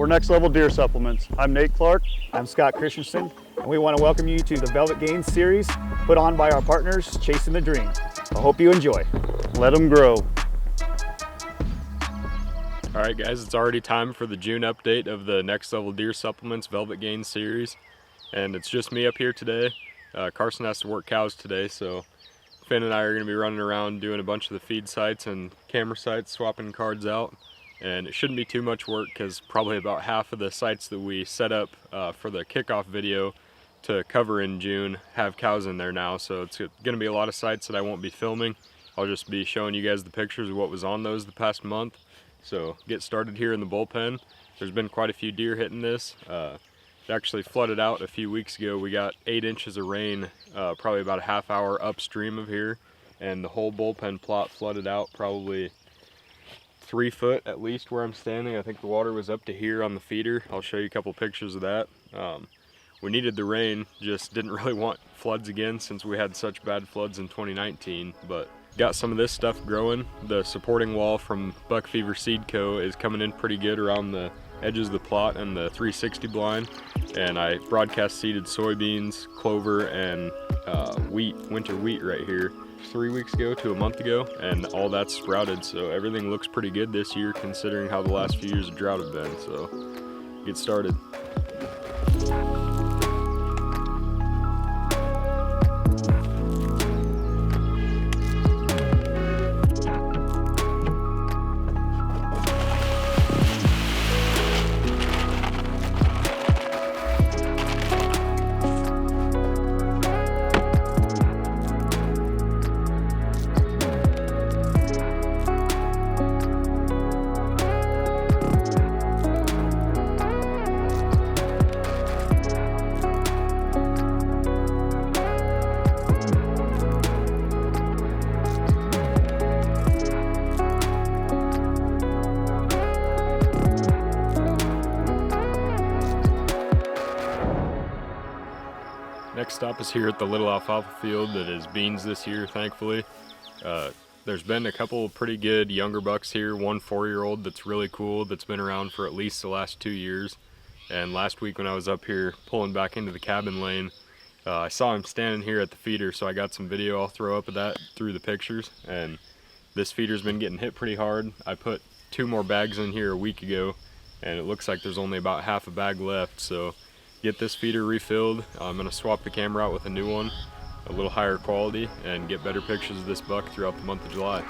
Next Level Deer Supplements. I'm Nate Clark. I'm Scott Christensen, and we want to welcome you to the Velvet Gains series put on by our partners, Chasing the Dream. I hope you enjoy. Let them grow. All right, guys, it's already time for the June update of the Next Level Deer Supplements Velvet Gains series, and it's just me up here today. Carson has to work cows today, so Finn and I are going to be running around doing a bunch of the feed sites and camera sites, swapping cards out. And it shouldn't be too much work because probably about half of the sites that we set up for the kickoff video to cover in June have cows in there now. So it's going to be a lot of sites that I won't be filming. I'll just be showing you guys the pictures of what was on those the past month. So get started here in the bullpen. There's been quite a few deer hitting this. It actually flooded out a few weeks ago. We got 8 inches of rain probably about a half hour upstream of here. And the whole bullpen plot flooded out probably 3 foot at least where I'm standing. I think the water was up to here on the feeder. I'll show you a couple pictures of that. We needed the rain, just didn't really want floods again since we had such bad floods in 2019, but got some of this stuff growing. The supporting wall from Buck Fever Seed Co. is coming in pretty good around the edges of the plot and the 360 blind, and I broadcast seeded soybeans, clover, and wheat, winter wheat right here 3 weeks ago to a month ago, and all that's sprouted, so everything looks pretty good this year considering how the last few years of drought have been. So get started. Next stop is here at the little alfalfa field that is beans this year, thankfully. There's been a couple pretty good younger bucks here, one 4-year-old that's really cool, that's been around for at least the last 2 years. And last week when I was up here pulling back into the cabin lane, I saw him standing here at the feeder, so I got some video I'll throw up of that through the pictures. And this feeder's been getting hit pretty hard. I put 2 more bags in here a week ago, and it looks like there's only about half a bag left. So get this feeder refilled. I'm going to swap the camera out with a new one, a little higher quality, and get better pictures of this buck throughout the month of July.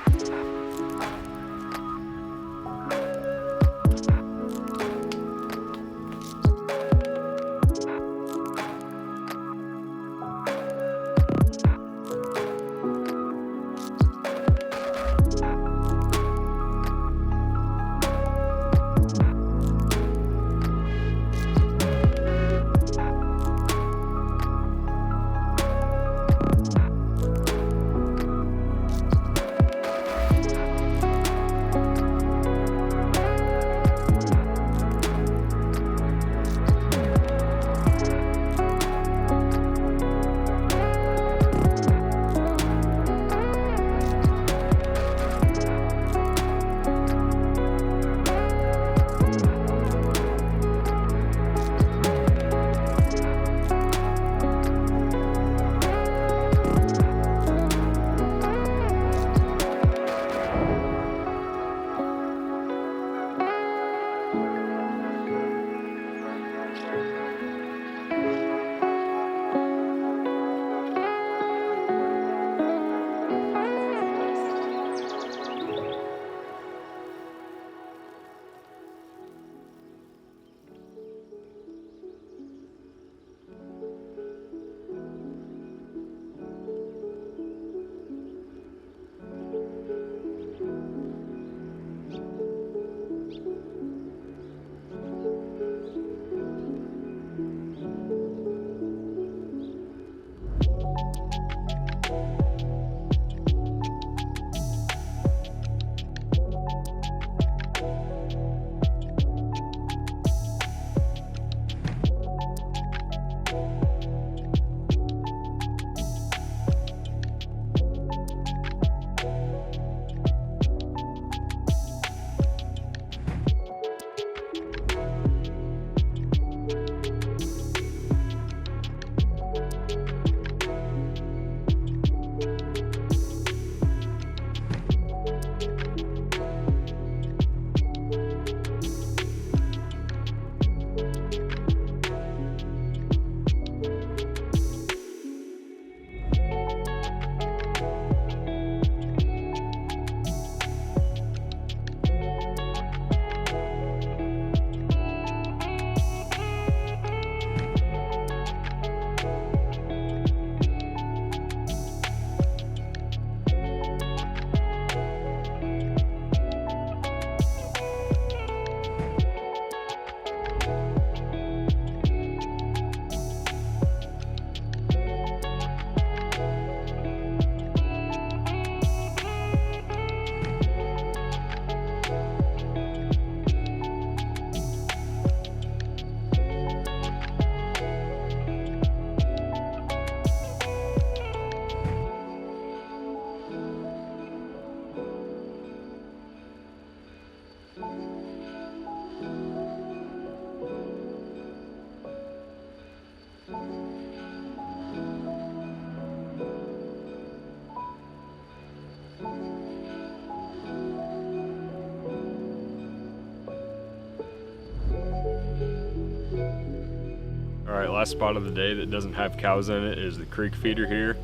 last spot of the day that doesn't have cows in it is the creek feeder here,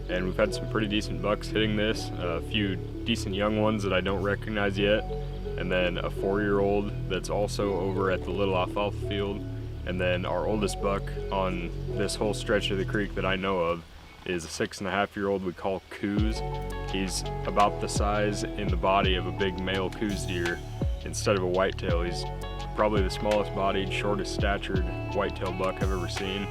and we've had some pretty decent bucks hitting this, a few decent young ones that I don't recognize yet, and then a 4-year-old that's also over at the little alfalfa field, and then our oldest buck on this whole stretch of the creek that I know of is a 6.5-year-old we call Coos. He's about the size in the body of a big male Coos deer instead of a whitetail. He's probably the smallest bodied, shortest statured whitetail buck I've ever seen,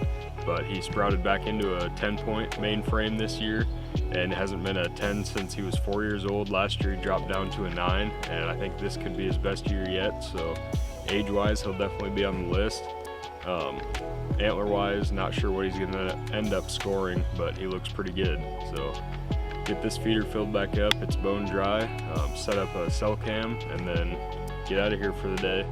but he sprouted back into a 10-point main frame this year and hasn't been a 10 since he was 4 years old. Last year he dropped down to a 9, and I think this could be his best year yet, so age-wise he'll definitely be on the list. Antler-wise, not sure what he's going to end up scoring, but he looks pretty good. So get this feeder filled back up, it's bone dry, set up a cell cam, and then get out of here for the day.